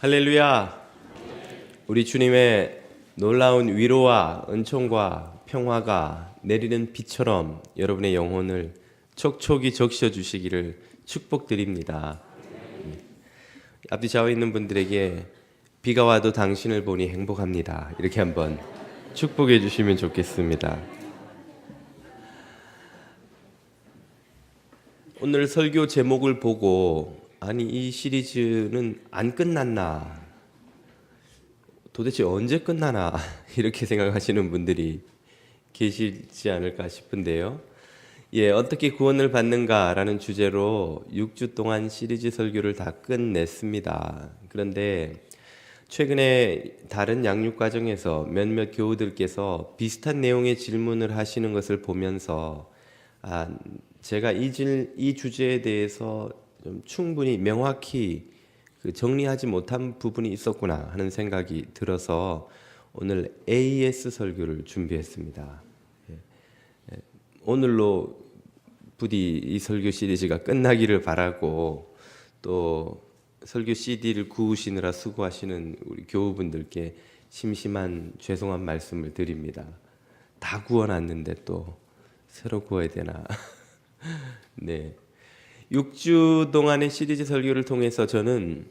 할렐루야. 우리 주님의 놀라운 위로와 은총과 평화가 내리는 비처럼 여러분의 영혼을 촉촉이 적셔 주시기를 축복드립니다. 앞뒤 좌우에 있는 분들에게 비가 와도 당신을 보니 행복합니다, 이렇게 한번 축복해 주시면 좋겠습니다. 오늘 설교 제목을 보고 아니 이 시리즈는 안 끝났나, 도대체 언제 끝나나 이렇게 생각하시는 분들이 계시지 않을까 싶은데요. 어떻게 구원을 받는가라는 주제로 6주 동안 시리즈 설교를 다 끝냈습니다. 그런데 최근에 다른 양육 과정에서 몇몇 교우들께서 비슷한 내용의 질문을 하시는 것을 보면서 제가 이 주제에 대해서 좀 충분히 명확히 정리하지 못한 부분이 있었구나 하는 생각이 들어서 오늘 AS 설교를 준비했습니다. 오늘로 부디 이 설교 시리즈가 끝나기를 바라고, 또 설교 CD를 구우시느라 수고하시는 우리 교우분들께 심심한 죄송한 말씀을 드립니다. 다 구워놨는데 또 새로 구워야 되나. 네. 6주 동안의 시리즈 설교를 통해서 저는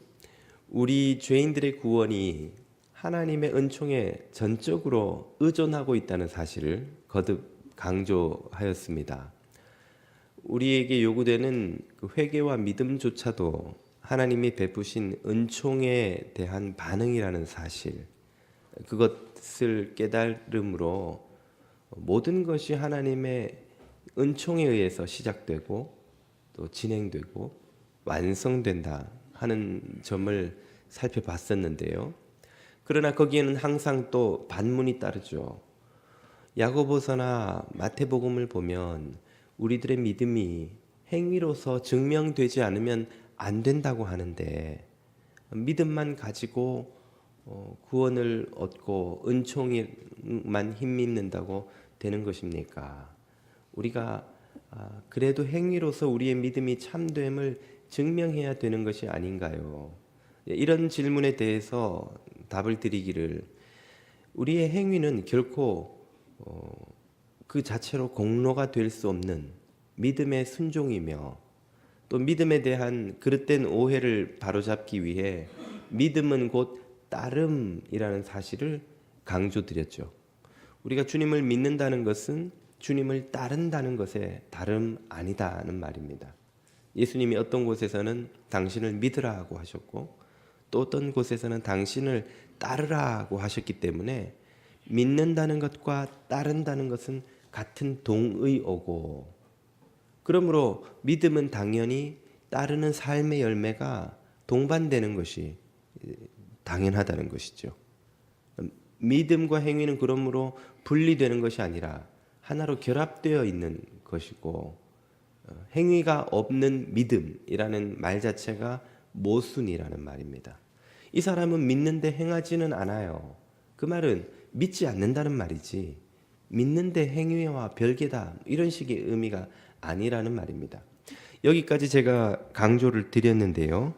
우리 죄인들의 구원이 하나님의 은총에 전적으로 의존하고 있다는 사실을 거듭 강조하였습니다. 우리에게 요구되는 회개와 믿음조차도 하나님이 베푸신 은총에 대한 반응이라는 사실, 그것을 깨달음으로 모든 것이 하나님의 은총에 의해서 시작되고 또 진행되고 완성된다 하는 점을 살펴봤었는데요. 그러나 거기에는 항상 또 반문이 따르죠. 야고보서나 마태복음을 보면 우리들의 믿음이 행위로서 증명되지 않으면 안 된다고 하는데, 믿음만 가지고 구원을 얻고 은총만 힘입는다고 되는 것입니까? 우리가 그래도 행위로서 우리의 믿음이 참됨을 증명해야 되는 것이 아닌가요? 이런 질문에 대해서 답을 드리기를, 우리의 행위는 결코 그 자체로 공로가 될 수 없는 믿음의 순종이며, 또 믿음에 대한 그릇된 오해를 바로잡기 위해 믿음은 곧 따름이라는 사실을 강조드렸죠. 우리가 주님을 믿는다는 것은 주님을 따른다는 것에 다름 아니다는 말입니다. 예수님이 어떤 곳에서는 당신을 믿으라고 하셨고, 또 어떤 곳에서는 당신을 따르라고 하셨기 때문에 믿는다는 것과 따른다는 것은 같은 동의어고, 그러므로 믿음은 당연히 따르는 삶의 열매가 동반되는 것이 당연하다는 것이죠. 믿음과 행위는 그러므로 분리되는 것이 아니라 하나로 결합되어 있는 것이고, 행위가 없는 믿음이라는 말 자체가 모순이라는 말입니다. 이 사람은 믿는데 행하지는 않아요. 그 말은 믿지 않는다는 말이지 믿는데 행위와 별개다, 이런 식의 의미가 아니라는 말입니다. 여기까지 제가 강조를 드렸는데요.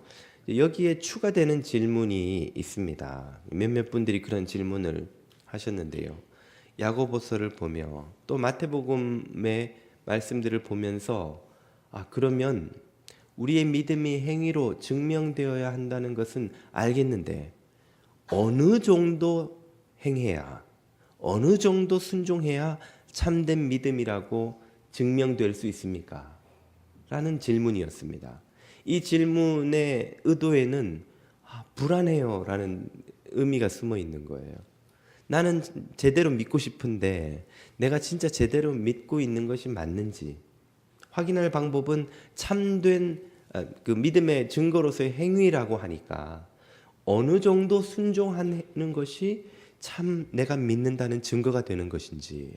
여기에 추가되는 질문이 있습니다. 몇몇 분들이 그런 질문을 하셨는데요. 야고보서를 보며 또 마태복음의 말씀들을 보면서 그러면 우리의 믿음이 행위로 증명되어야 한다는 것은 알겠는데 어느 정도 행해야, 어느 정도 순종해야 참된 믿음이라고 증명될 수 있습니까? 라는 질문이었습니다. 이 질문의 의도에는 불안해요 라는 의미가 숨어 있는 거예요. 나는 제대로 믿고 싶은데 내가 진짜 제대로 믿고 있는 것이 맞는지 확인할 방법은 참된 그 믿음의 증거로서의 행위라고 하니까 어느 정도 순종하는 것이 참 내가 믿는다는 증거가 되는 것인지,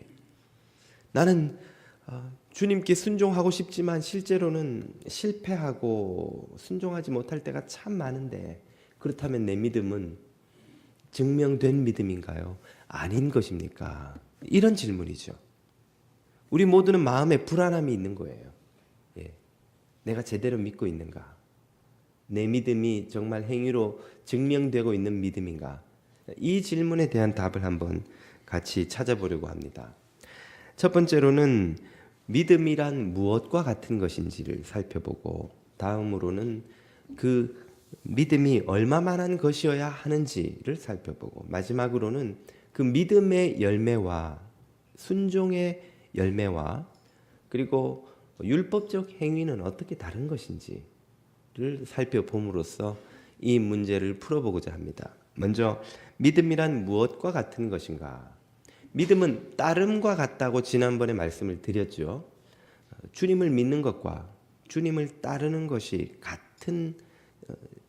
나는 주님께 순종하고 싶지만 실제로는 실패하고 순종하지 못할 때가 참 많은데, 그렇다면 내 믿음은 증명된 믿음인가요? 아닌 것입니까? 이런 질문이죠. 우리 모두는 마음에 불안함이 있는 거예요. 내가 제대로 믿고 있는가? 내 믿음이 정말 행위로 증명되고 있는 믿음인가? 이 질문에 대한 답을 한번 같이 찾아보려고 합니다. 첫 번째로는 믿음이란 무엇과 같은 것인지를 살펴보고, 다음으로는 그 믿음이 얼마만한 것이어야 하는지를 살펴보고, 마지막으로는 그 믿음의 열매와 순종의 열매와 그리고 율법적 행위는 어떻게 다른 것인지를 살펴봄으로써 이 문제를 풀어보고자 합니다. 먼저 믿음이란 무엇과 같은 것인가? 믿음은 따름과 같다고 지난번에 말씀을 드렸죠. 주님을 믿는 것과 주님을 따르는 것이 같은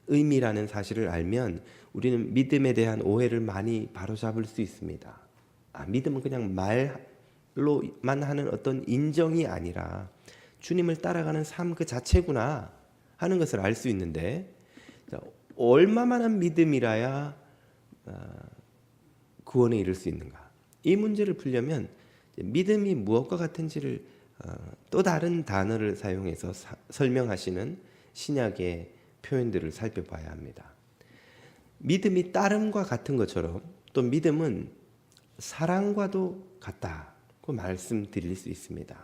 의미라는 사실을 알면 우리는 믿음에 대한 오해를 많이 바로잡을 수 있습니다. 믿음은 그냥 말로만 하는 어떤 인정이 아니라 주님을 따라가는 삶 그 자체구나 하는 것을 알 수 있는데, 얼마만한 믿음이라야 구원에 이를 수 있는가? 이 문제를 풀려면 믿음이 무엇과 같은지를 또 다른 단어를 사용해서 설명하시는 신약의 표현들을 살펴봐야 합니다. 믿음이 따름과 같은 것처럼 또 믿음은 사랑과도 같다고 말씀드릴 수 있습니다.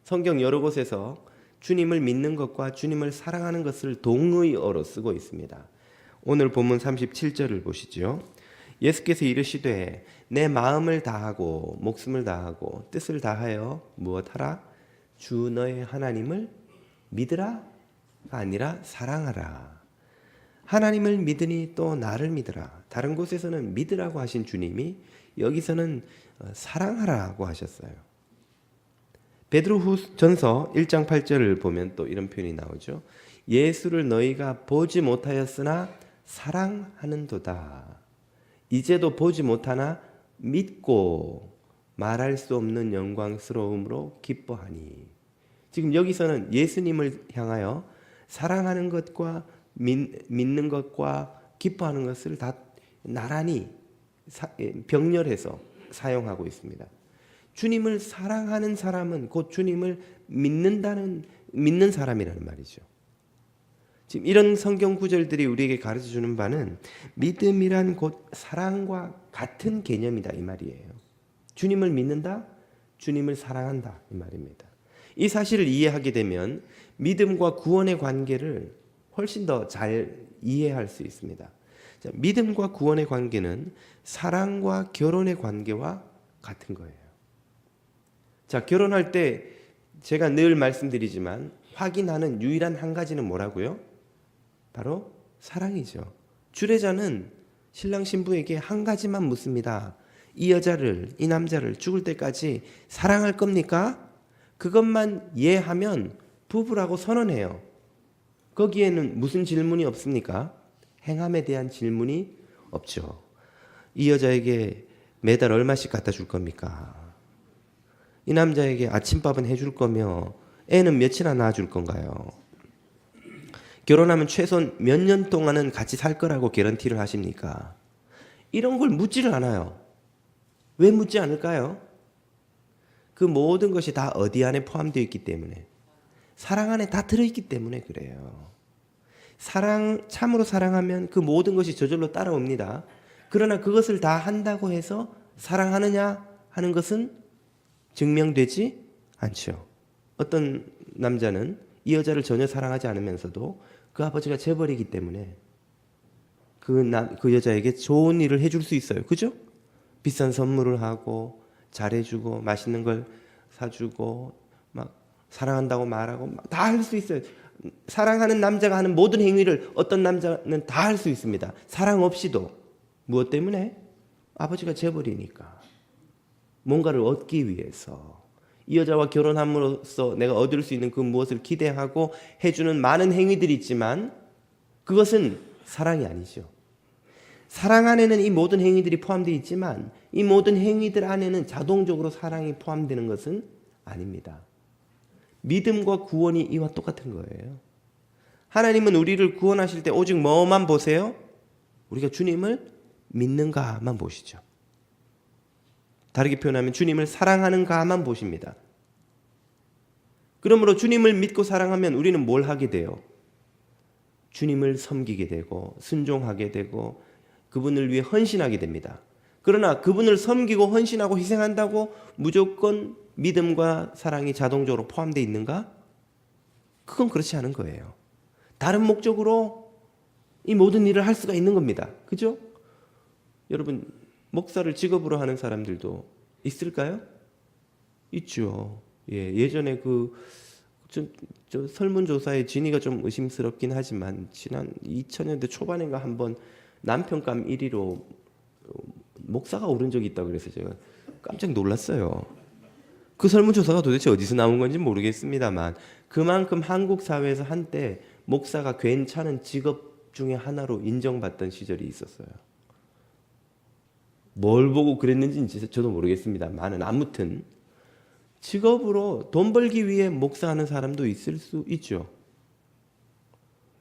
성경 여러 곳에서 주님을 믿는 것과 주님을 사랑하는 것을 동의어로 쓰고 있습니다. 오늘 본문 37절을 보시죠. 예수께서 이르시되 내 마음을 다하고 목숨을 다하고 뜻을 다하여 무엇하라? 주 너의 하나님을 믿으라가 아니라 사랑하라. 하나님을 믿으니 또 나를 믿으라. 다른 곳에서는 믿으라고 하신 주님이 여기서는 사랑하라고 하셨어요. 베드로후전서 1장 8절을 보면 또 이런 표현이 나오죠. 예수를 너희가 보지 못하였으나 사랑하는도다. 이제도 보지 못하나 믿고 말할 수 없는 영광스러움으로 기뻐하니. 지금 여기서는 예수님을 향하여 사랑하는 것과 믿는 것과 기뻐하는 것을 다 나란히 병렬해서 사용하고 있습니다. 주님을 사랑하는 사람은 곧 주님을 믿는 사람이라는 말이죠. 지금 이런 성경 구절들이 우리에게 가르쳐주는 바는 믿음이란 곧 사랑과 같은 개념이다 이 말이에요. 주님을 믿는다, 주님을 사랑한다 이 말입니다. 이 사실을 이해하게 되면 믿음과 구원의 관계를 훨씬 더 잘 이해할 수 있습니다. 자, 믿음과 구원의 관계는 사랑과 결혼의 관계와 같은 거예요. 자, 결혼할 때 제가 늘 말씀드리지만 확인하는 유일한 한 가지는 뭐라고요? 바로 사랑이죠. 주례자는 신랑 신부에게 한 가지만 묻습니다. 이 여자를, 이 남자를 죽을 때까지 사랑할 겁니까? 그것만 예하면 부부라고 선언해요. 거기에는 무슨 질문이 없습니까? 행함에 대한 질문이 없죠. 이 여자에게 매달 얼마씩 갖다 줄 겁니까? 이 남자에게 아침밥은 해줄 거며 애는 며칠이나 낳아줄 건가요? 결혼하면 최소한 몇 년 동안은 같이 살 거라고 개런티를 하십니까? 이런 걸 묻지를 않아요. 왜 묻지 않을까요? 그 모든 것이 다 어디 안에 포함되어 있기 때문에, 사랑 안에 다 들어있기 때문에 그래요. 참으로 사랑하면 그 모든 것이 저절로 따라옵니다. 그러나 그것을 다 한다고 해서 사랑하느냐 하는 것은 증명되지 않죠. 어떤 남자는 이 여자를 전혀 사랑하지 않으면서도 그 아버지가 재벌이기 때문에 그 여자에게 좋은 일을 해줄 수 있어요. 그죠? 비싼 선물을 하고 잘해주고 맛있는 걸 사주고 막 사랑한다고 말하고 다 할 수 있어요. 사랑하는 남자가 하는 모든 행위를 어떤 남자는 다 할 수 있습니다. 사랑 없이도. 무엇 때문에? 아버지가 재벌이니까. 뭔가를 얻기 위해서. 이 여자와 결혼함으로써 내가 얻을 수 있는 그 무엇을 기대하고 해주는 많은 행위들이 있지만 그것은 사랑이 아니죠. 사랑 안에는 이 모든 행위들이 포함되어 있지만 이 모든 행위들 안에는 자동적으로 사랑이 포함되는 것은 아닙니다. 믿음과 구원이 이와 똑같은 거예요. 하나님은 우리를 구원하실 때 오직 뭐만 보세요? 우리가 주님을 믿는가만 보시죠. 다르게 표현하면 주님을 사랑하는가만 보십니다. 그러므로 주님을 믿고 사랑하면 우리는 뭘 하게 돼요? 주님을 섬기게 되고 순종하게 되고 그분을 위해 헌신하게 됩니다. 그러나 그분을 섬기고 헌신하고 희생한다고 무조건 믿음과 사랑이 자동적으로 포함되어 있는가? 그건 그렇지 않은 거예요. 다른 목적으로 이 모든 일을 할 수가 있는 겁니다. 그죠? 여러분, 목사를 직업으로 하는 사람들도 있을까요? 있죠. 예전에 저 설문조사에 진위가 좀 의심스럽긴 하지만 지난 2000년대 초반인가 한번 남편감 1위로 목사가 오른 적이 있다고 그래서 제가 깜짝 놀랐어요. 그 설문조사가 도대체 어디서 나온 건지 모르겠습니다만 그만큼 한국 사회에서 한때 목사가 괜찮은 직업 중에 하나로 인정받던 시절이 있었어요. 뭘 보고 그랬는지 저도 모르겠습니다만 아무튼 직업으로 돈 벌기 위해 목사하는 사람도 있을 수 있죠.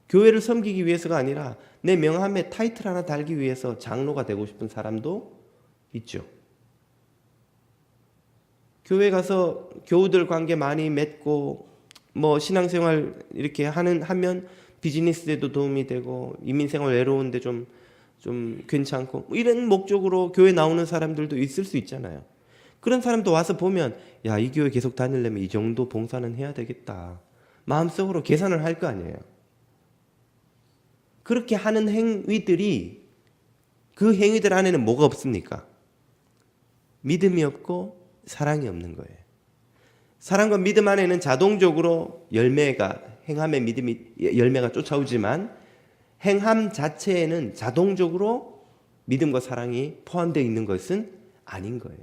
교회를 섬기기 위해서가 아니라 내 명함에 타이틀 하나 달기 위해서 장로가 되고 싶은 사람도 있죠. 교회 가서 교우들 관계 많이 맺고 뭐 신앙생활 이렇게 하면 비즈니스에도 도움이 되고 이민생활 외로운데 좀 괜찮고 이런 목적으로 교회 나오는 사람들도 있을 수 있잖아요. 그런 사람도 와서 보면 야, 이 교회 계속 다니려면 이 정도 봉사는 해야 되겠다. 마음속으로 계산을 할 거 아니에요. 그렇게 하는 행위들이 그 행위들 안에는 뭐가 없습니까? 믿음이 없고 사랑이 없는 거예요. 사랑과 믿음 안에는 자동적으로 행함의 믿음이 열매가 쫓아오지만 행함 자체에는 자동적으로 믿음과 사랑이 포함되어 있는 것은 아닌 거예요.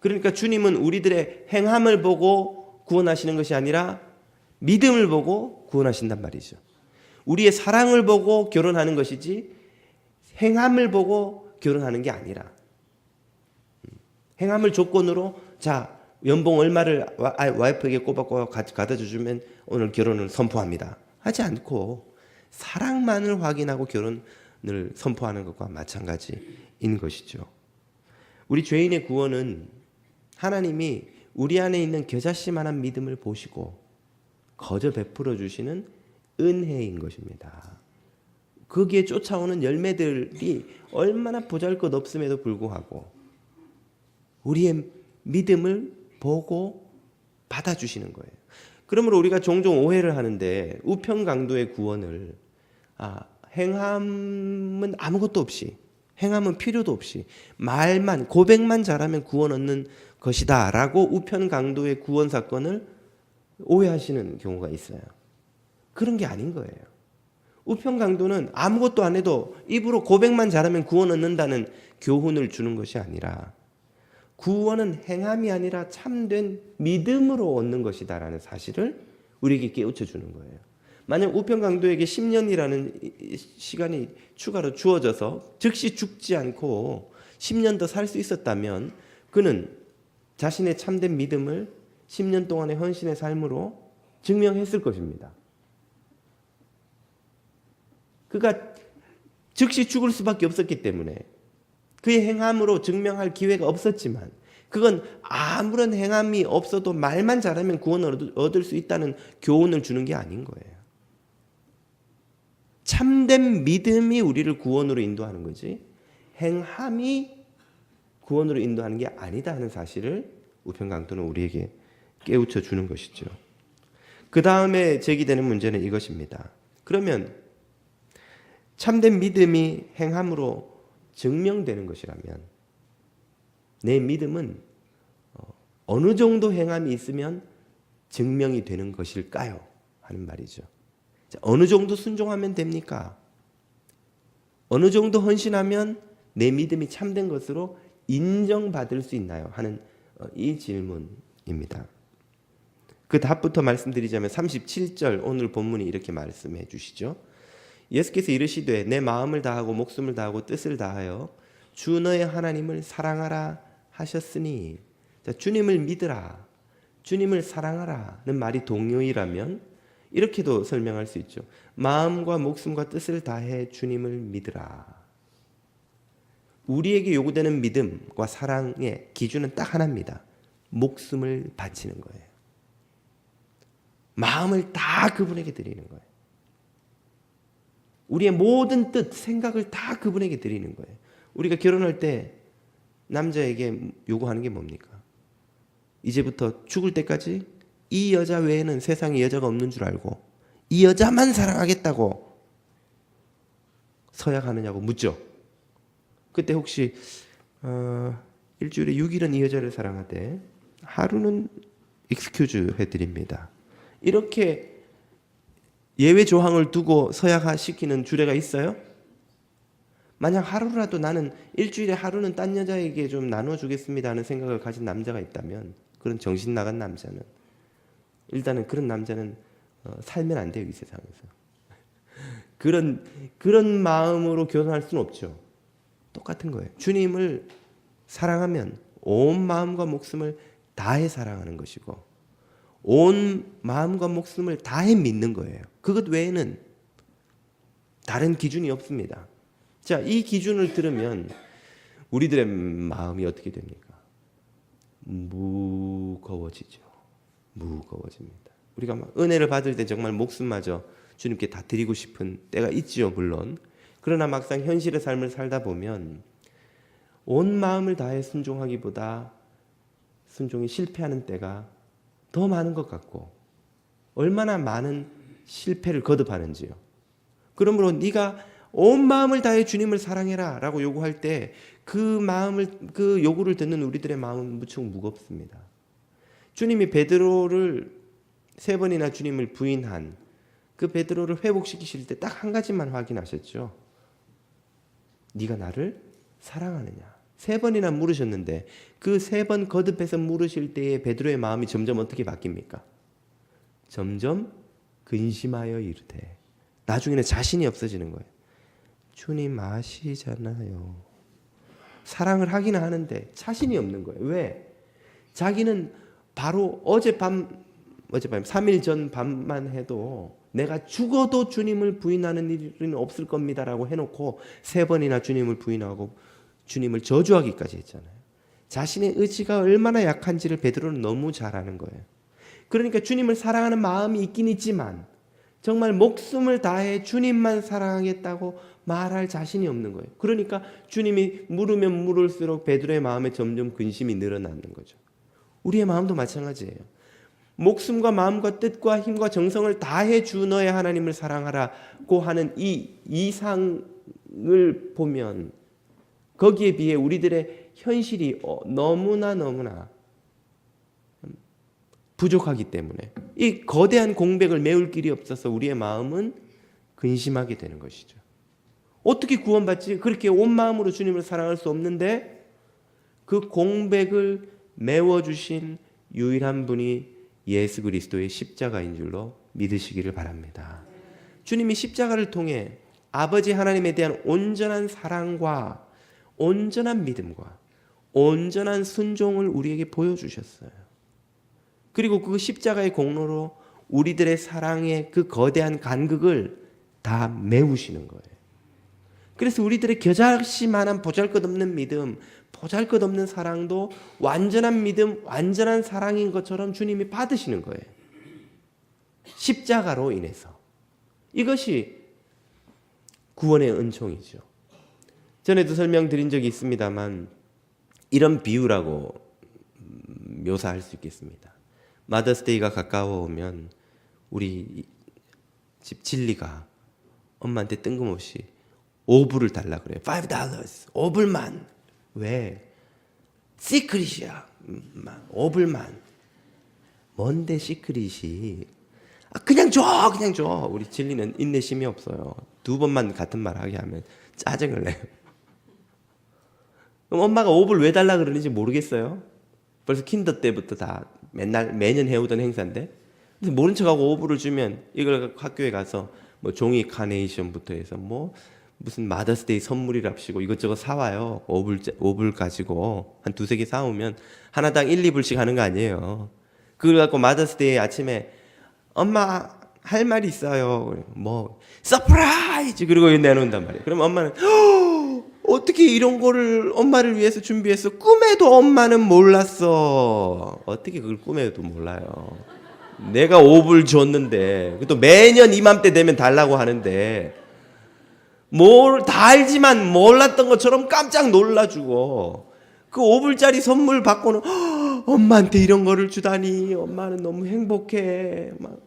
그러니까 주님은 우리들의 행함을 보고 구원하시는 것이 아니라 믿음을 보고 구원하신단 말이죠. 우리의 사랑을 보고 결혼하는 것이지 행함을 보고 결혼하는 게 아니라 행함을 조건으로 자 연봉 얼마를 와이프에게 꼬박꼬박 갖다 주면 오늘 결혼을 선포합니다 하지 않고 사랑만을 확인하고 결혼을 선포하는 것과 마찬가지인 것이죠. 우리 죄인의 구원은 하나님이 우리 안에 있는 겨자씨만한 믿음을 보시고 거저 베풀어 주시는 은혜인 것입니다. 거기에 쫓아오는 열매들이 얼마나 보잘것없음에도 불구하고 우리의 믿음을 보고 받아주시는 거예요. 그러므로 우리가 종종 오해를 하는데 우편강도의 구원을 행함은 아무것도 없이 행함은 필요도 없이 말만 고백만 잘하면 구원 얻는 것이다 라고 우편강도의 구원 사건을 오해하시는 경우가 있어요. 그런 게 아닌 거예요. 우편강도는 아무것도 안 해도 입으로 고백만 잘하면 구원 얻는다는 교훈을 주는 것이 아니라 구원은 행함이 아니라 참된 믿음으로 얻는 것이다 라는 사실을 우리에게 깨우쳐 주는 거예요. 만약 우편강도에게 10년이라는 시간이 추가로 주어져서 즉시 죽지 않고 10년 더 살 수 있었다면 그는 자신의 참된 믿음을 10년 동안의 헌신의 삶으로 증명했을 것입니다. 그가 즉시 죽을 수밖에 없었기 때문에 그의 행함으로 증명할 기회가 없었지만 그건 아무런 행함이 없어도 말만 잘하면 구원을 얻을 수 있다는 교훈을 주는 게 아닌 거예요. 참된 믿음이 우리를 구원으로 인도하는 거지 행함이 구원으로 인도하는 게 아니다 하는 사실을 우편강도는 우리에게 깨우쳐 주는 것이죠. 그 다음에 제기되는 문제는 이것입니다. 그러면 참된 믿음이 행함으로 증명되는 것이라면 내 믿음은 어느 정도 행함이 있으면 증명이 되는 것일까요? 하는 말이죠. 어느 정도 순종하면 됩니까? 어느 정도 헌신하면 내 믿음이 참된 것으로 인정받을 수 있나요? 하는 이 질문입니다. 그 답부터 말씀드리자면 37절 오늘 본문이 이렇게 말씀해 주시죠. 예수께서 이르시되 내 마음을 다하고 목숨을 다하고 뜻을 다하여 주 너의 하나님을 사랑하라 하셨으니 자, 주님을 믿으라 주님을 사랑하라는 말이 동요이라면 이렇게도 설명할 수 있죠. 마음과 목숨과 뜻을 다해 주님을 믿으라. 우리에게 요구되는 믿음과 사랑의 기준은 딱 하나입니다. 목숨을 바치는 거예요. 마음을 다 그분에게 드리는 거예요. 우리의 모든 뜻, 생각을 다 그분에게 드리는 거예요. 우리가 결혼할 때 남자에게 요구하는 게 뭡니까? 이제부터 죽을 때까지 이 여자 외에는 세상에 여자가 없는 줄 알고 이 여자만 사랑하겠다고 서약하느냐고 묻죠. 그때 혹시 일주일에 6일은 이 여자를 사랑하되 하루는 익스큐즈 해드립니다. 이렇게 예외 조항을 두고 서약시키는 주례가 있어요? 만약 하루라도 나는 일주일에 하루는 딴 여자에게 좀 나눠주겠습니다 하는 생각을 가진 남자가 있다면, 그런 정신 나간 남자는, 일단은 그런 남자는 살면 안 돼요, 이 세상에서. 그런 마음으로 결혼할 수는 없죠. 똑같은 거예요. 주님을 사랑하면 온 마음과 목숨을 다해 사랑하는 것이고 온 마음과 목숨을 다해 믿는 거예요. 그것 외에는 다른 기준이 없습니다. 자, 이 기준을 들으면 우리들의 마음이 어떻게 됩니까? 무거워지죠. 무거워집니다. 우리가 막 은혜를 받을 때 정말 목숨마저 주님께 다 드리고 싶은 때가 있지요, 물론. 그러나 막상 현실의 삶을 살다 보면 온 마음을 다해 순종하기보다 순종이 실패하는 때가 더 많은 것 같고, 얼마나 많은 실패를 거듭하는지요. 그러므로 네가 온 마음을 다해 주님을 사랑해라 라고 요구할 때 그 요구를 듣는 우리들의 마음은 무척 무겁습니다. 주님이 베드로를 3번이나 주님을 부인한 그 베드로를 회복시키실 때 딱 한 가지만 확인하셨죠. 네가 나를 사랑하느냐. 3번이나 물으셨는데 그 3번 거듭해서 물으실 때에 베드로의 마음이 점점 어떻게 바뀝니까? 점점 근심하여 이르되, 나중에는 자신이 없어지는 거예요. 주님 아시잖아요. 사랑을 하기는 하는데 자신이 없는 거예요. 왜? 자기는 바로 어젯밤 3일 전 밤만 해도 내가 죽어도 주님을 부인하는 일은 없을 겁니다라고 해놓고 3번이나 주님을 부인하고 주님을 저주하기까지 했잖아요. 자신의 의지가 얼마나 약한지를 베드로는 너무 잘 아는 거예요. 그러니까 주님을 사랑하는 마음이 있긴 있지만 정말 목숨을 다해 주님만 사랑하겠다고 말할 자신이 없는 거예요. 그러니까 주님이 물으면 물을수록 베드로의 마음에 점점 근심이 늘어나는 거죠. 우리의 마음도 마찬가지예요. 목숨과 마음과 뜻과 힘과 정성을 다해 주 너의 하나님을 사랑하라고 하는 이 이상을 보면 거기에 비해 우리들의 현실이 너무나 부족하기 때문에 이 거대한 공백을 메울 길이 없어서 우리의 마음은 근심하게 되는 것이죠. 어떻게 구원받지? 그렇게 온 마음으로 주님을 사랑할 수 없는데 그 공백을 메워주신 유일한 분이 예수 그리스도의 십자가인 줄로 믿으시기를 바랍니다. 주님이 십자가를 통해 아버지 하나님에 대한 온전한 사랑과 온전한 믿음과 온전한 순종을 우리에게 보여주셨어요. 그리고 그 십자가의 공로로 우리들의 사랑의 그 거대한 간극을 다 메우시는 거예요. 그래서 우리들의 겨자씨만한 보잘것없는 믿음, 보잘것없는 사랑도 완전한 믿음, 완전한 사랑인 것처럼 주님이 받으시는 거예요. 십자가로 인해서. 이것이 구원의 은총이죠. 전에도 설명드린 적이 있습니다만 이런 비유라고 묘사할 수 있겠습니다. 마더스데이가 가까워오면 우리 집 진리가 엄마한테 뜬금없이 5불을 달라 그래요. $5, 5불만. 왜? 시크릿이야. 5불만. 뭔데 시크릿이? 그냥 줘, 그냥 줘. 우리 진리는 인내심이 없어요. 2번만 같은 말 하게 하면 짜증을 내요. 그럼 엄마가 5불 왜 달라 그러는지 모르겠어요. 벌써 킨더 때부터 다 매년 해오던 행사인데, 그래서 모른 척하고 5불을 주면 이걸 학교에 가서 뭐 종이 카네이션부터 해서 뭐 무슨 마더스데이 선물이랍시고 이것저것 사와요. 5불 가지고 한 2-3개 사오면 하나당 1-2불씩 하는 거 아니에요. 그걸 갖고 마더스데이 아침에 엄마 할 말이 있어요. 뭐 서프라이즈 그리고 내놓는단 말이에요. 그럼 엄마는 어떻게 이런 거를 엄마를 위해서 준비했어? 꿈에도 엄마는 몰랐어. 어떻게 그걸 꿈에도 몰라요. 내가 5불 줬는데 또 매년 이맘때 되면 달라고 하는데 다 알지만 몰랐던 것처럼 깜짝 놀라주고 그 5불짜리 선물 받고는 엄마한테 이런 거를 주다니 엄마는 너무 행복해. 막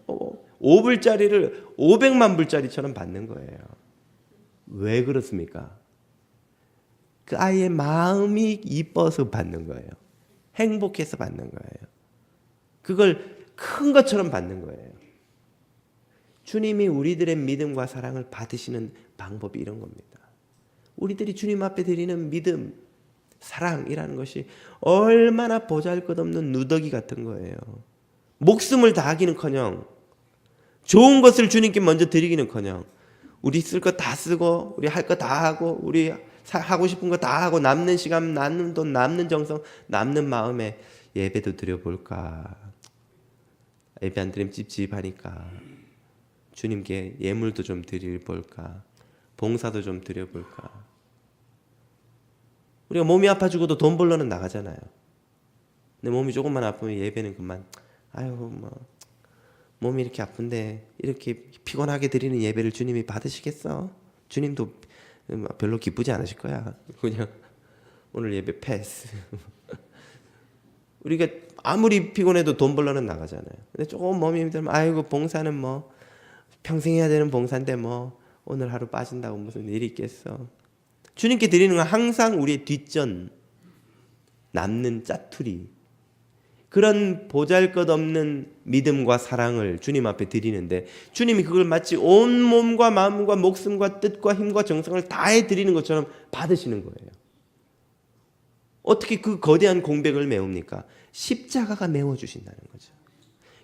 5불짜리를 500만 불짜리처럼 받는 거예요. 왜 그렇습니까? 그 아이의 마음이 이뻐서 받는 거예요. 행복해서 받는 거예요. 그걸 큰 것처럼 받는 거예요. 주님이 우리들의 믿음과 사랑을 받으시는 방법이 이런 겁니다. 우리들이 주님 앞에 드리는 믿음, 사랑이라는 것이 얼마나 보잘것없는 누더기 같은 거예요. 목숨을 다하기는커녕 좋은 것을 주님께 먼저 드리기는커녕 우리 쓸 거 다 쓰고 우리 할 거 다 하고 우리 하고 싶은 거 다 하고 남는 시간, 남는 돈, 남는 정성, 남는 마음에 예배도 드려볼까. 예배 안 드리면 찝찝하니까 주님께 예물도 좀 드려볼까. 봉사도 좀 드려볼까. 우리가 몸이 아파 죽어도 돈 벌러는 나가잖아요. 내 몸이 조금만 아프면 예배는 그만. 아유 뭐 몸이 이렇게 아픈데 이렇게 피곤하게 드리는 예배를 주님이 받으시겠어? 주님도 별로 기쁘지 않으실 거야. 그냥 오늘 예배 패스. 우리가 아무리 피곤해도 돈 벌러는 나가잖아요. 근데 조금 몸이 힘들면 아이고 봉사는 뭐 평생 해야 되는 봉사인데 뭐 오늘 하루 빠진다고 무슨 일이 있겠어. 주님께 드리는 건 항상 우리의 뒷전, 남는 짜투리, 그런 보잘것없는 믿음과 사랑을 주님 앞에 드리는데 주님이 그걸 마치 온 몸과 마음과 목숨과 뜻과 힘과 정성을 다해 드리는 것처럼 받으시는 거예요. 어떻게 그 거대한 공백을 메웁니까? 십자가가 메워주신다는 거죠.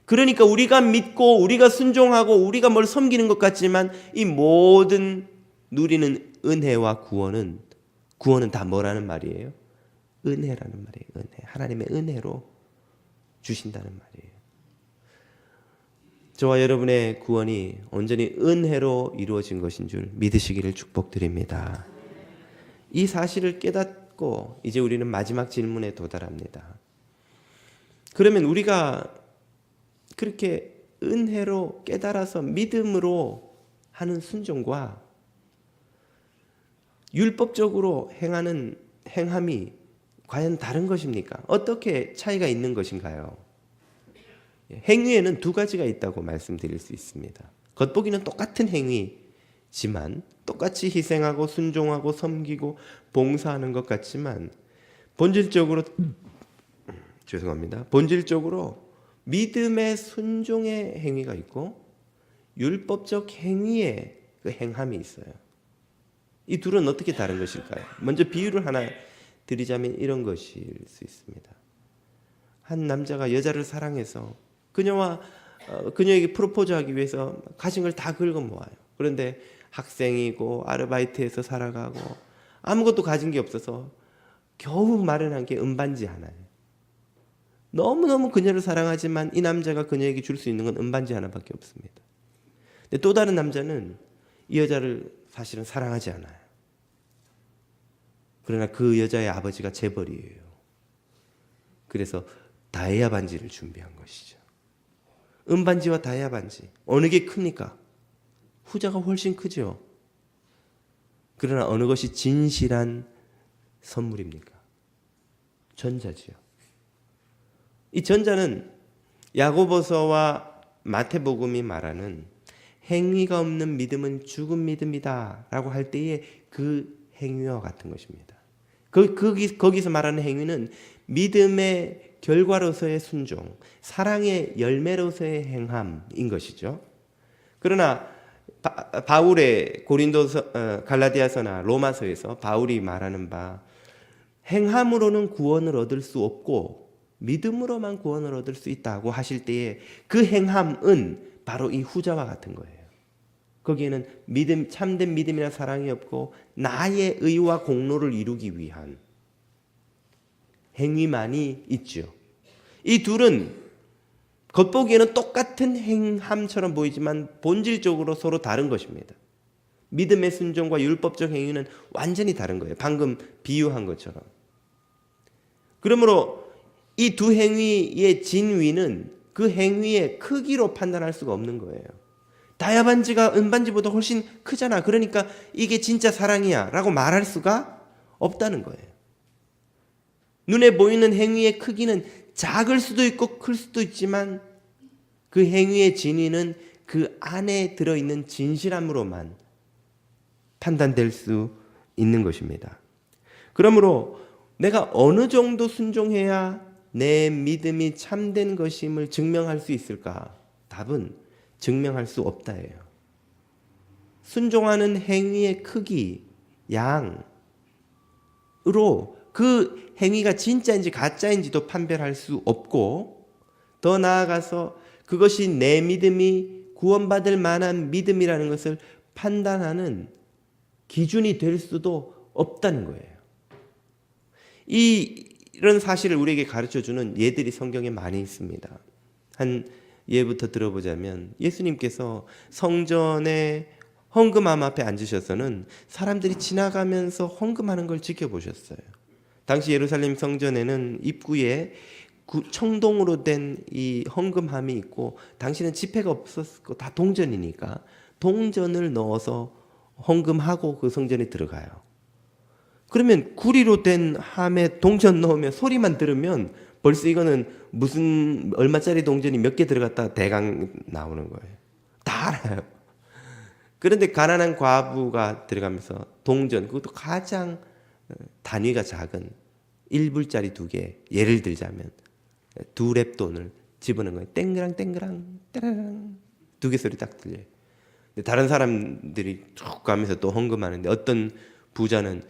그러니까 우리가 믿고 우리가 순종하고 우리가 뭘 섬기는 것 같지만 이 모든 누리는 은혜와 구원은 다 뭐라는 말이에요? 은혜라는 말이에요. 은혜. 하나님의 은혜로 주신다는 말이에요. 저와 여러분의 구원이 온전히 은혜로 이루어진 것인 줄 믿으시기를 축복드립니다. 이 사실을 깨닫고 이제 우리는 마지막 질문에 도달합니다. 그러면 우리가 그렇게 은혜로 깨달아서 믿음으로 하는 순종과 율법적으로 행하는 행함이 과연 다른 것입니까? 어떻게 차이가 있는 것인가요? 행위에는 두 가지가 있다고 말씀드릴 수 있습니다. 겉보기는 똑같은 행위지만 똑같이 희생하고 순종하고 섬기고 봉사하는 것 같지만 본질적으로 믿음의 순종의 행위가 있고 율법적 행위의 그 행함이 있어요. 이 둘은 어떻게 다른 것일까요? 먼저 비유를 하나 드리자면 이런 것일 수 있습니다. 한 남자가 여자를 사랑해서 그녀에게 프로포즈하기 위해서 가진 걸 다 긁어 모아요. 그런데 학생이고 아르바이트해서 살아가고 아무것도 가진 게 없어서 겨우 마련한 게 은반지 하나예요. 너무너무 그녀를 사랑하지만 이 남자가 그녀에게 줄 수 있는 건 은반지 하나밖에 없습니다. 근데 또 다른 남자는 이 여자를 사실은 사랑하지 않아요. 그러나 그 여자의 아버지가 재벌이에요. 그래서 다이아 반지를 준비한 것이죠. 은반지와 다이아 반지 어느 게 큽니까? 후자가 훨씬 크죠. 그러나 어느 것이 진실한 선물입니까? 전자지요. 이 전자는 야고보서와 마태복음이 말하는 행위가 없는 믿음은 죽은 믿음이다 라고 할 때의 그 행위와 같은 것입니다. 거기서 말하는 행위는 믿음의 결과로서의 순종, 사랑의 열매로서의 행함인 것이죠. 그러나 바울의 갈라디아서나 로마서에서 바울이 말하는 바 행함으로는 구원을 얻을 수 없고 믿음으로만 구원을 얻을 수 있다고 하실 때에 그 행함은 바로 이 후자와 같은 거예요. 거기에는 참된 믿음이나 사랑이 없고 나의 의와 공로를 이루기 위한 행위만이 있죠. 이 둘은 겉보기에는 똑같은 행함처럼 보이지만 본질적으로 서로 다른 것입니다. 믿음의 순종과 율법적 행위는 완전히 다른 거예요. 방금 비유한 것처럼. 그러므로 이 두 행위의 진위는 그 행위의 크기로 판단할 수가 없는 거예요. 다이아반지가 은반지보다 훨씬 크잖아. 그러니까 이게 진짜 사랑이야 라고 말할 수가 없다는 거예요. 눈에 보이는 행위의 크기는 작을 수도 있고 클 수도 있지만 그 행위의 진위는 그 안에 들어있는 진실함으로만 판단될 수 있는 것입니다. 그러므로 내가 어느 정도 순종해야 내 믿음이 참된 것임을 증명할 수 있을까? 답은 증명할 수 없다예요. 순종하는 행위의 크기, 양으로 그 행위가 진짜인지 가짜인지도 판별할 수 없고, 더 나아가서 그것이 내 믿음이 구원받을 만한 믿음이라는 것을 판단하는 기준이 될 수도 없다는 거예요. 이런 사실을 우리에게 가르쳐주는 예들이 성경에 많이 있습니다. 한 예부터 들어보자면 예수님께서 성전에 헌금함 앞에 앉으셔서는 사람들이 지나가면서 헌금하는 걸 지켜보셨어요. 당시 예루살렘 성전에는 입구에 청동으로 된 이 헌금함이 있고, 당시는 지폐가 없었고 다 동전이니까 동전을 넣어서 헌금하고 그 성전에 들어가요. 그러면 구리로 된 함에 동전 넣으면 소리만 들으면 벌써 이거는 무슨 얼마짜리 동전이 몇 개 들어갔다 대강 나오는 거예요. 다 알아요. 그런데 가난한 과부가 들어가면서 동전, 그것도 가장 단위가 작은 1불짜리 2개, 예를 들자면 2렙돈을 집어넣은 거예요. 땡그랑 땡그랑 따라랑 2개 소리 딱 들려요. 다른 사람들이 쭉 가면서 또 헌금하는데 어떤 부자는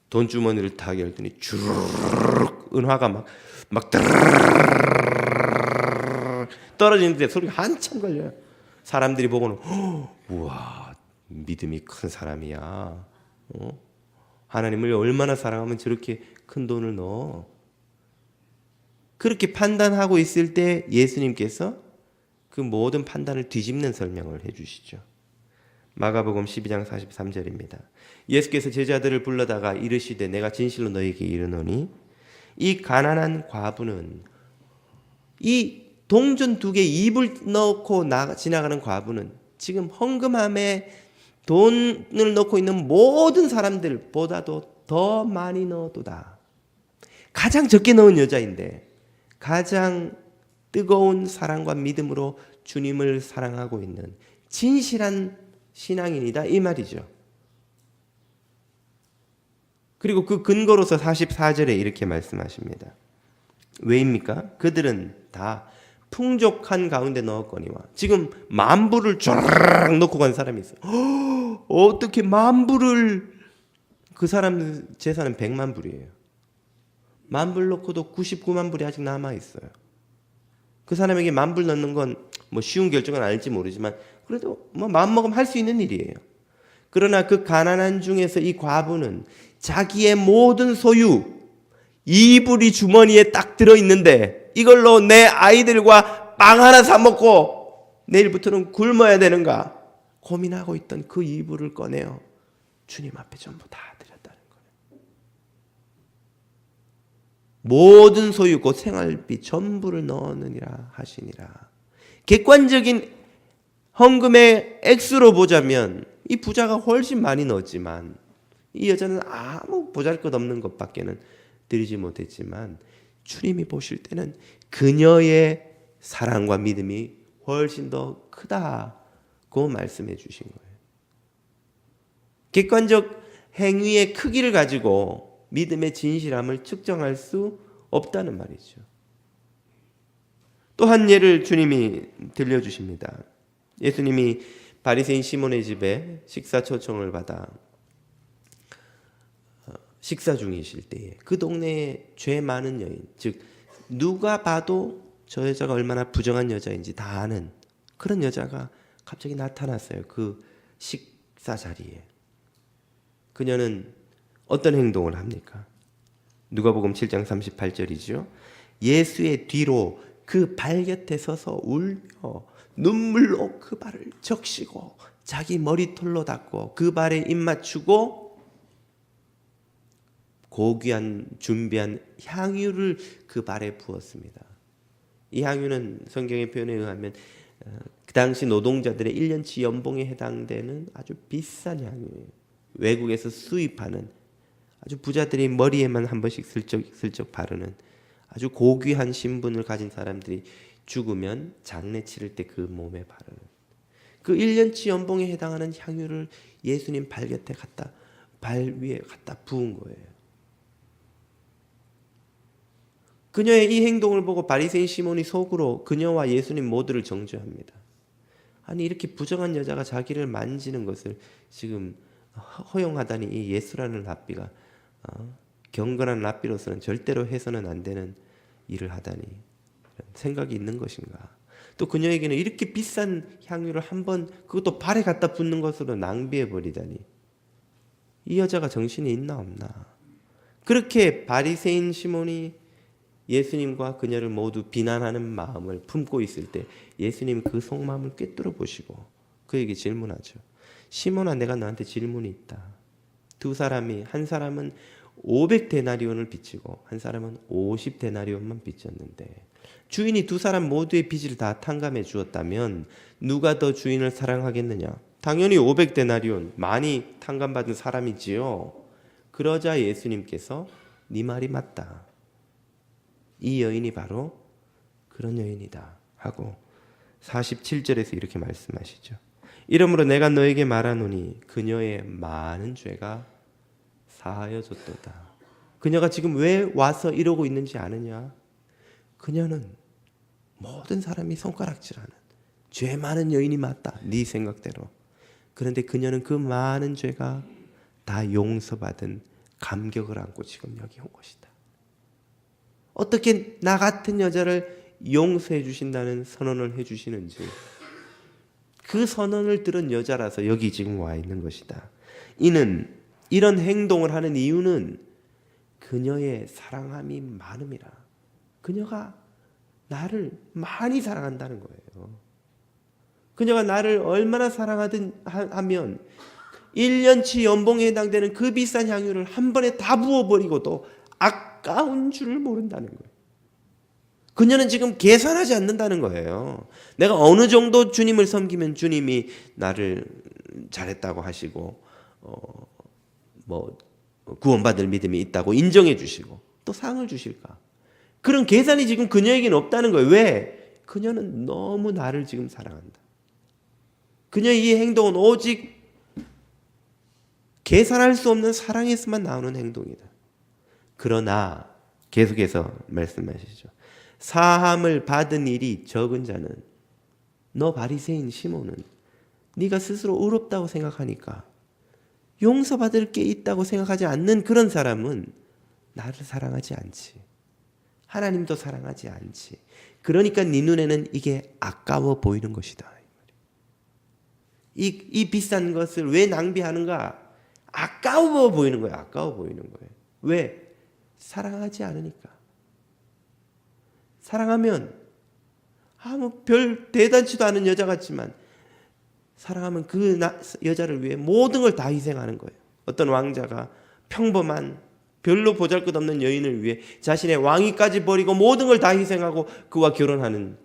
돈주머니를 다 열더니 주르륵 은화가 막 떨어지는데 소리가 한참 걸려요. 사람들이 보고는 우와, 믿음이 큰 사람이야. 하나님을 얼마나 사랑하면 저렇게 큰 돈을 넣어. 그렇게 판단하고 있을 때 예수님께서 그 모든 판단을 뒤집는 설명을 해주시죠. 마가복음 12장 43절입니다. 예수께서 제자들을 불러다가 이르시되 내가 진실로 너희에게 이르노니 이 가난한 과부는, 이 동전 2개 입을 넣고 지나가는 과부는 지금 헌금함에 돈을 넣고 있는 모든 사람들보다도 더 많이 넣어도다. 가장 적게 넣은 여자인데 가장 뜨거운 사랑과 믿음으로 주님을 사랑하고 있는 진실한 신앙인이다, 이 말이죠. 그리고 그 근거로서 44절에 이렇게 말씀하십니다. 왜입니까? 그들은 다 풍족한 가운데 넣었거니와. 지금 만불을 쫙 넣고 간 사람이 있어요. 어떻게 만불을, 그 사람 재산은 100만 불이에요. 만불 넣고도 99만 불이 아직 남아 있어요. 그 사람에게 만불 넣는 건 뭐 쉬운 결정은 아닐지 모르지만 그래도 뭐 마음 먹으면 할 수 있는 일이에요. 그러나 그 가난한 중에서 이 과부는 자기의 모든 소유, 이불이 주머니에 딱 들어있는데 이걸로 내 아이들과 빵 하나 사 먹고 내일부터는 굶어야 되는가 고민하고 있던 그 이불을 꺼내어 주님 앞에 전부 다 드렸다는 거예요. 모든 소유 곧 생활비 전부를 넣느니라 하시니라. 객관적인 헌금의 액수로 보자면 이 부자가 훨씬 많이 넣었지만 이 여자는 아무 보잘것없는 것밖에는 드리지 못했지만 주님이 보실 때는 그녀의 사랑과 믿음이 훨씬 더 크다고 말씀해 주신 거예요. 객관적 행위의 크기를 가지고 믿음의 진실함을 측정할 수 없다는 말이죠. 또 한 예를 주님이 들려주십니다. 예수님이 바리새인 시몬의 집에 식사 초청을 받아 식사 중이실 때에 그 동네에 죄 많은 여인, 즉 누가 봐도 저 여자가 얼마나 부정한 여자인지 다 아는 그런 여자가 갑자기 나타났어요. 그 식사 자리에. 그녀는 어떤 행동을 합니까? 누가복음 7장 38절이죠. 예수의 뒤로 그 발 곁에 서서 울며 눈물로 그 발을 적시고 자기 머리털로 닦고 그 발에 입 맞추고 고귀한 준비한 향유를 그 발에 부었습니다. 이 향유는 성경의 표현에 의하면 그 당시 노동자들의 1년치 연봉에 해당되는 아주 비싼 향유예요. 외국에서 수입하는 아주 부자들이 머리에만 한 번씩 슬쩍 바르는 아주 고귀한 신분을 가진 사람들이 죽으면 장례 치를 때 그 몸에 바르는 그 1년치 연봉에 해당하는 향유를 예수님 발 곁에 발 위에 갖다 부은 거예요. 그녀의 이 행동을 보고 바리새인 시몬이 속으로 그녀와 예수님 모두를 정죄합니다. 아니 이렇게 부정한 여자가 자기를 만지는 것을 지금 허용하다니 이 예수라는 랍비가 경건한 랍비로서는 절대로 해서는 안 되는 일을 하다니 생각이 있는 것인가. 또 그녀에게는 이렇게 비싼 향유를 한번 그것도 발에 갖다 붓는 것으로 낭비해 버리다니 이 여자가 정신이 있나 없나. 그렇게 바리새인 시몬이 예수님과 그녀를 모두 비난하는 마음을 품고 있을 때 예수님 그 속마음을 꿰뚫어 보시고 그에게 질문하죠. 시몬아, 내가 너한테 질문이 있다. 두 사람이 한 사람은 500데나리온을 빚지고 한 사람은 50데나리온만 빚졌는데 주인이 두 사람 모두의 빚을 다 탕감해 주었다면 누가 더 주인을 사랑하겠느냐? 당연히 500데나리온 많이 탕감받은 사람이지요. 그러자 예수님께서 네 말이 맞다. 이 여인이 바로 그런 여인이다 하고 47절에서 이렇게 말씀하시죠. 이러므로 내가 너에게 말하노니 그녀의 많은 죄가 사하여졌도다. 그녀가 지금 왜 와서 이러고 있는지 아느냐? 그녀는 모든 사람이 손가락질하는 죄 많은 여인이 맞다. 네 생각대로. 그런데 그녀는 그 많은 죄가 다 용서받은 감격을 안고 지금 여기 온 것이다. 어떻게 나 같은 여자를 용서해 주신다는 선언을 해 주시는지 그 선언을 들은 여자라서 여기 지금 와 있는 것이다. 이는 이런 행동을 하는 이유는 그녀의 사랑함이 많음이라. 그녀가 나를 많이 사랑한다는 거예요. 그녀가 나를 얼마나 사랑하든 하면 1년치 연봉에 해당되는 그 비싼 향유를 한 번에 다 부어버리고도 아까운 줄을 모른다는 거예요. 그녀는 지금 계산하지 않는다는 거예요. 내가 어느 정도 주님을 섬기면 주님이 나를 잘했다고 하시고 구원받을 믿음이 있다고 인정해 주시고 또 상을 주실까? 그런 계산이 지금 그녀에게는 없다는 거예요. 왜? 그녀는 너무 나를 지금 사랑한다. 그녀의 이 행동은 오직 계산할 수 없는 사랑에서만 나오는 행동이다. 그러나 계속해서 말씀하시죠. 사함을 받은 일이 적은 자는 너 바리새인 시몬은 네가 스스로 의롭다고 생각하니까 용서받을 게 있다고 생각하지 않는 그런 사람은 나를 사랑하지 않지. 하나님도 사랑하지 않지. 그러니까 네 눈에는 이게 아까워 보이는 것이다. 이 비싼 것을 왜 낭비하는가? 아까워 보이는 거예요. 아까워 보이는 거예요. 왜? 사랑하지 않으니까. 사랑하면 별 대단치도 않은 여자 같지만 사랑하면 그 여자를 위해 모든 걸 다 희생하는 거예요. 어떤 왕자가 평범한 별로 보잘것없는 여인을 위해 자신의 왕위까지 버리고 모든 걸 다 희생하고 그와 결혼하는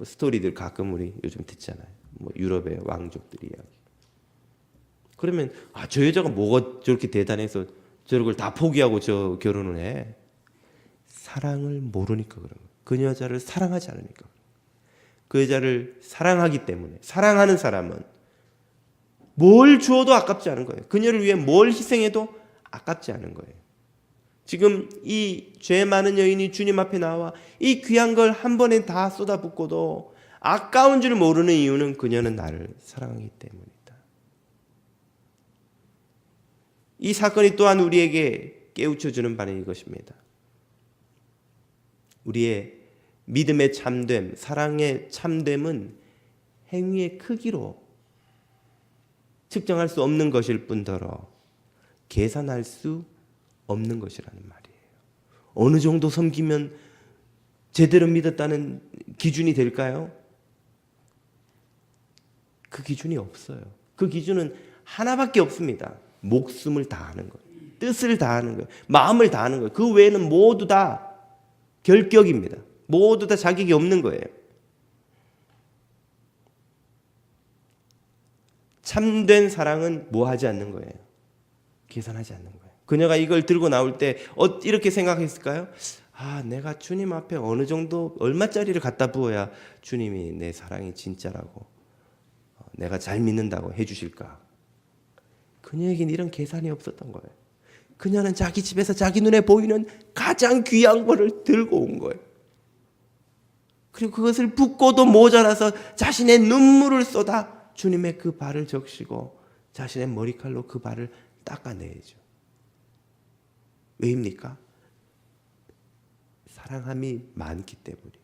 스토리들 가끔 우리 요즘 듣잖아요. 유럽의 왕족들이 이야기. 그러면 저 여자가 뭐가 저렇게 대단해서 저런 걸 다 포기하고 저 결혼을 해? 사랑을 모르니까 그런 거예요. 그 여자를 사랑하지 않으니까. 그 여자를 사랑하기 때문에 사랑하는 사람은 뭘 주어도 아깝지 않은 거예요. 그녀를 위해 뭘 희생해도 아깝지 않은 거예요. 지금 이 죄 많은 여인이 주님 앞에 나와 이 귀한 걸 한 번에 다 쏟아붓고도 아까운 줄 모르는 이유는 그녀는 나를 사랑하기 때문이다. 이 사건이 또한 우리에게 깨우쳐주는 바는 이것입니다. 우리의 믿음의 참됨, 사랑의 참됨은 행위의 크기로 측정할 수 없는 것일 뿐더러 계산할 수 없는 것이라는 말이에요. 어느 정도 섬기면 제대로 믿었다는 기준이 될까요? 그 기준이 없어요. 그 기준은 하나밖에 없습니다. 목숨을 다하는 거예요. 뜻을 다하는 거예요. 마음을 다하는 거예요. 그 외에는 모두 다 결격입니다. 모두 다 자격이 없는 거예요. 참된 사랑은 뭐 하지 않는 거예요? 계산하지 않는 거예요. 그녀가 이걸 들고 나올 때 이렇게 생각했을까요? 내가 주님 앞에 어느 정도 얼마짜리를 갖다 부어야 주님이 내 사랑이 진짜라고 내가 잘 믿는다고 해주실까? 그녀에게는 이런 계산이 없었던 거예요. 그녀는 자기 집에서 자기 눈에 보이는 가장 귀한 거를 들고 온 거예요. 그리고 그것을 붓고도 모자라서 자신의 눈물을 쏟아 주님의 그 발을 적시고 자신의 머리칼로 그 발을 닦아내죠. 왜입니까? 사랑함이 많기 때문이에요.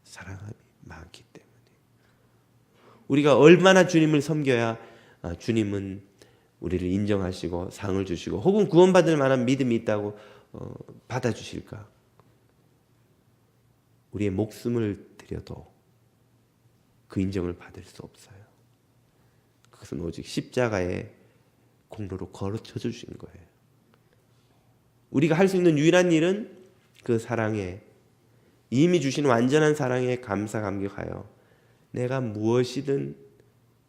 사랑함이 많기 때문에. 우리가 얼마나 주님을 섬겨야 주님은 우리를 인정하시고 상을 주시고 혹은 구원받을 만한 믿음이 있다고 받아주실까? 우리의 목숨을 드려도 그 인정을 받을 수 없어요. 그것은 오직 십자가의 공로로 걸어쳐 주신 거예요. 우리가 할 수 있는 유일한 일은 그 사랑에 이미 주신 완전한 사랑에 감사 감격하여 내가 무엇이든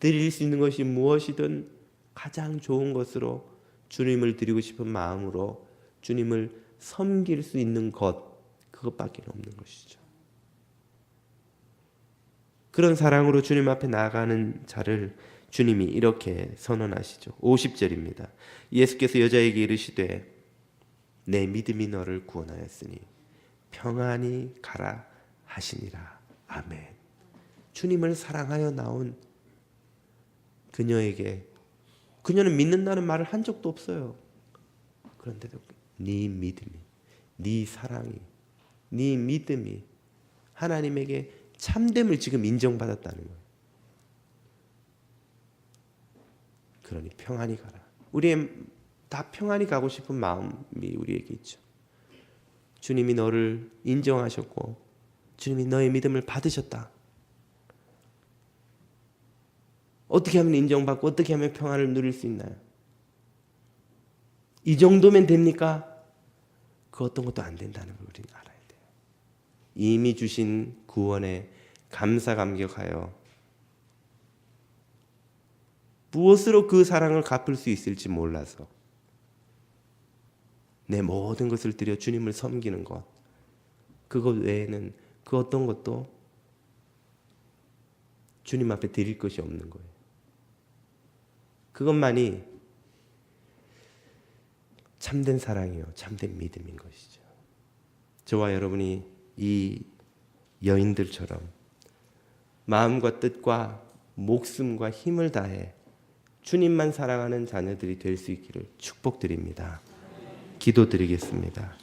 드릴 수 있는 것이 무엇이든 가장 좋은 것으로 주님을 드리고 싶은 마음으로 주님을 섬길 수 있는 것, 그것밖에 없는 것이죠. 그런 사랑으로 주님 앞에 나아가는 자를 주님이 이렇게 선언하시죠. 50절입니다. 예수께서 여자에게 이르시되 내 믿음이 너를 구원하였으니 평안히 가라 하시니라. 아멘. 주님을 사랑하여 나온 그녀에게 그녀는 믿는다는 말을 한 적도 없어요. 그런데도 네 믿음이, 네 사랑이, 네 믿음이 하나님에게 참됨을 지금 인정받았다는 거예요. 그러니 평안히 가라. 우리의 다 평안히 가고 싶은 마음이 우리에게 있죠. 주님이 너를 인정하셨고 주님이 너의 믿음을 받으셨다. 어떻게 하면 인정받고 어떻게 하면 평안을 누릴 수 있나요? 이 정도면 됩니까? 그 어떤 것도 안 된다는 걸 우리는 알아야 돼요. 이미 주신 구원에 감사 감격하여 무엇으로 그 사랑을 갚을 수 있을지 몰라서 내 모든 것을 들여 주님을 섬기는 것, 그것 외에는 그 어떤 것도 주님 앞에 드릴 것이 없는 거예요. 그것만이 참된 사랑이요, 참된 믿음인 것이죠. 저와 여러분이 이 여인들처럼 마음과 뜻과 목숨과 힘을 다해 주님만 사랑하는 자녀들이 될 수 있기를 축복드립니다. 기도드리겠습니다.